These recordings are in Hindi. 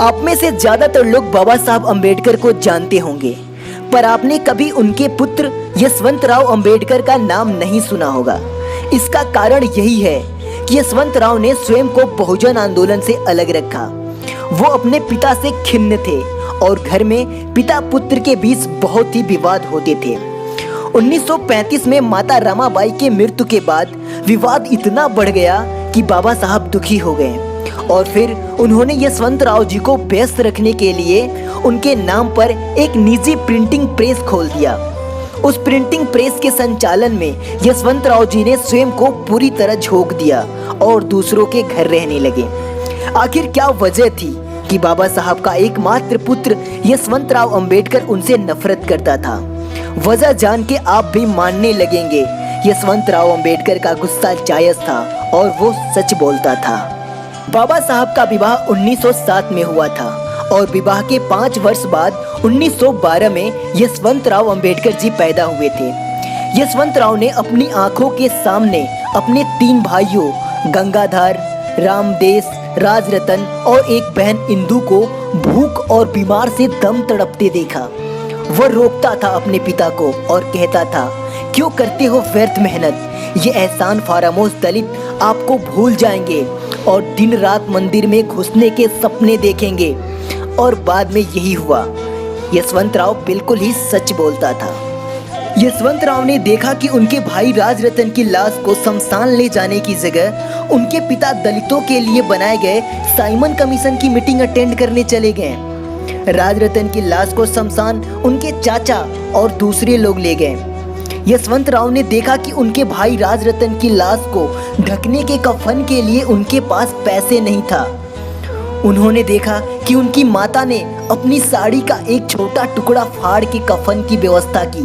आप में से ज्यादातर लोग बाबा साहब अम्बेडकर को जानते होंगे, पर आपने कभी उनके पुत्र यशवंतराव अम्बेडकर का नाम नहीं सुना होगा। इसका कारण यही है कि यशवंतराव ने स्वयं को बहुजन आंदोलन से अलग रखा। वो अपने पिता से खिन्न थे और घर में पिता पुत्र के बीच बहुत ही विवाद होते थे। 1935 में माता रमाबाई के मृत्यु के बाद विवाद इतना बढ़ गया कि बाबा साहब दुखी हो गए और फिर उन्होंने यशवंतराव जी को व्यस्त रखने के लिए उनके नाम पर एक निजी प्रिंटिंग प्रेस खोल दिया। उस प्रिंटिंग प्रेस के संचालन में यशवंतराव जी ने स्वयं को पूरी तरह झोंक दिया और दूसरों के घर रहने लगे। आखिर क्या वजह थी कि बाबा साहब का एकमात्र पुत्र यशवंतराव अम्बेडकर उनसे नफरत करता था? वजह जान के आप भी मानने लगेंगे, यशवंतराव अम्बेडकर का गुस्सा जायज था और वो सच बोलता था। बाबा साहब का विवाह 1907 में हुआ था और विवाह के 5 वर्ष बाद 1912 में यशवंतराव अम्बेडकर जी पैदा हुए थे। यशवंतराव ने अपनी आंखों के सामने अपने 3 भाइयों गंगाधर, रामदेस, राजरतन और एक बहन इंदु को भूख और बीमार से दम तड़पते देखा। वह रोकता था अपने पिता को और कहता था, क्यों करते हो व्यर्थ मेहनत? ये एहसान फरामोश दलित आपको भूल जाएंगे और दिन रात मंदिर में घुसने के सपने देखेंगे। और बाद में यही हुआ। यशवंतराव बिल्कुल ही सच बोलता था। यशवंतराव ने देखा कि उनके भाई राजरतन की लाश को शमशान ले जाने की जगह उनके पिता दलितों के लिए बनाए गए साइमन कमीशन की मीटिंग अटेंड करने चले गए। राजरतन की लाश को शमशान उनके चाचा और दूसरे लोग ले गए। यशवंतराव ने देखा कि उनके भाई राजरतन की लाश को ढकने के कफन के लिए उनके पास पैसे नहीं था। उन्होंने देखा कि उनकी माता ने अपनी साड़ी का एक छोटा टुकड़ा फाड़ के कफन की व्यवस्था की।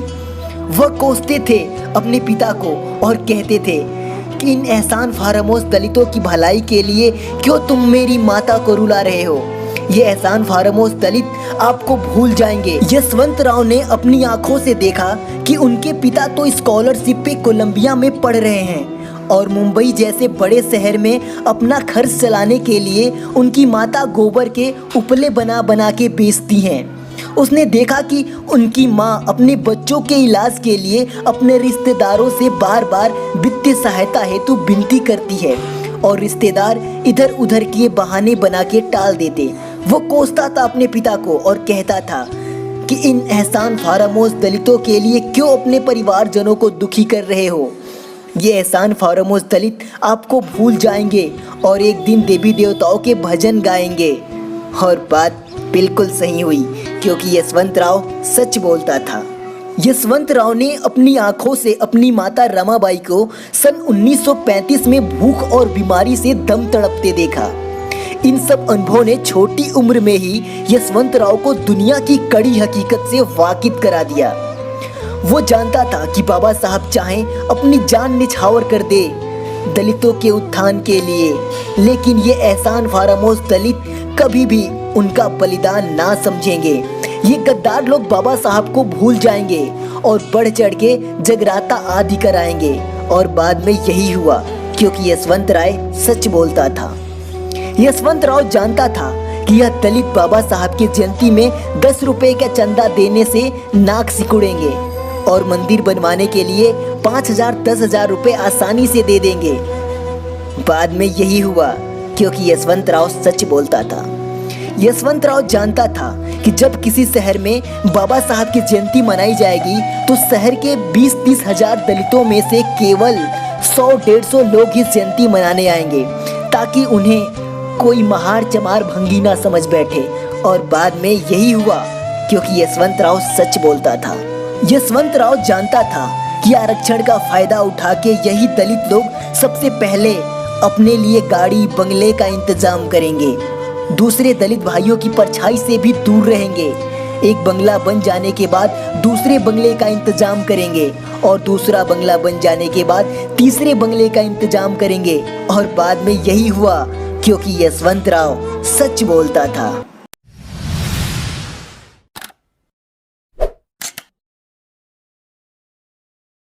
वह कोसते थे अपने पिता को और कहते थे कि इन एहसान फरामोश दलितों की भलाई के लिए क्यों तुम मेरी माता को रुला रहे हो? ये एहसान फरामोश दलित आपको भूल जाएंगे। यशवंतराव ने अपनी आंखों से देखा कि उनके पिता तो स्कॉलरशिप पे कोलंबिया में पढ़ रहे हैं और मुंबई जैसे बड़े शहर में अपना खर्च चलाने के लिए उनकी माता गोबर के उपले बना बना के बेचती हैं। उसने देखा कि उनकी माँ अपने बच्चों के इलाज के लिए अपने रिश्तेदारों से बार बार वित्तीय सहायता हेतु विनती करती है और रिश्तेदार इधर उधर के बहाने बना के टाल देते। वो कोसता था अपने पिता को और कहता था कि इन एहसान फरामोश दलितों के लिए क्यों अपने परिवारजनों को दुखी कर रहे हो? ये एहसान फरामोश दलित आपको भूल जाएंगे और एक दिन देवी देवताओं के भजन गाएंगे। और बात बिल्कुल सही हुई, क्योंकि यशवंतराव सच बोलता था। यशवंतराव ने अपनी आंखों से अपनी माता रमाबाई को सन 1935 में भूख और बीमारी से दम तड़पते देखा। इन सब अनुभवों ने छोटी उम्र में ही यशवंतराव को दुनिया की कड़ी हकीकत से वाकिफ करा दिया। वो जानता था कि बाबा साहब चाहें अपनी जान निछावर कर दे दलितों के उत्थान के लिए, लेकिन ये एहसान फरामोश दलित कभी भी उनका बलिदान ना समझेंगे। ये गद्दार लोग बाबा साहब को भूल जाएंगे और बढ़ चढ़ के जगराता आदि कराएंगे। और बाद में यही हुआ, क्योंकि यशवंतराव सच बोलता था। यशवंतराव जानता था कि यह दलित बाबा साहब की जयंती में 10 रुपए का चंदा देने से नाक सिकुड़ेंगे और मंदिर बनवाने के लिए 5,000 10,000 रुपए आसानी से दे देंगे। बाद में यही हुआ, क्योंकि यशवंतराव सच बोलता था। यशवंतराव जानता था कि जब किसी शहर में बाबा साहब की जयंती मनाई जाएगी तो शहर के 20-30 हजार दलितों में से केवल 100-150 लोग इस जयंती मनाने आएंगे, ताकि उन्हें कोई महार चमार भंगी ना समझ बैठे। और बाद में यही हुआ, क्योंकि यशवंतराव सच बोलता था। यशवंतराव जानता था कि आरक्षण का फायदा उठा के यही दलित लोग सबसे पहले अपने लिए गाड़ी बंगले का इंतजाम करेंगे, दूसरे दलित भाइयों की परछाई से भी दूर रहेंगे। एक बंगला बन जाने के बाद दूसरे बंगले का इंतजाम करेंगे और दूसरा बंगला बन जाने के बाद तीसरे बंगले का इंतजाम करेंगे। और बाद में यही हुआ, क्योंकि यशवंतराव सच बोलता था।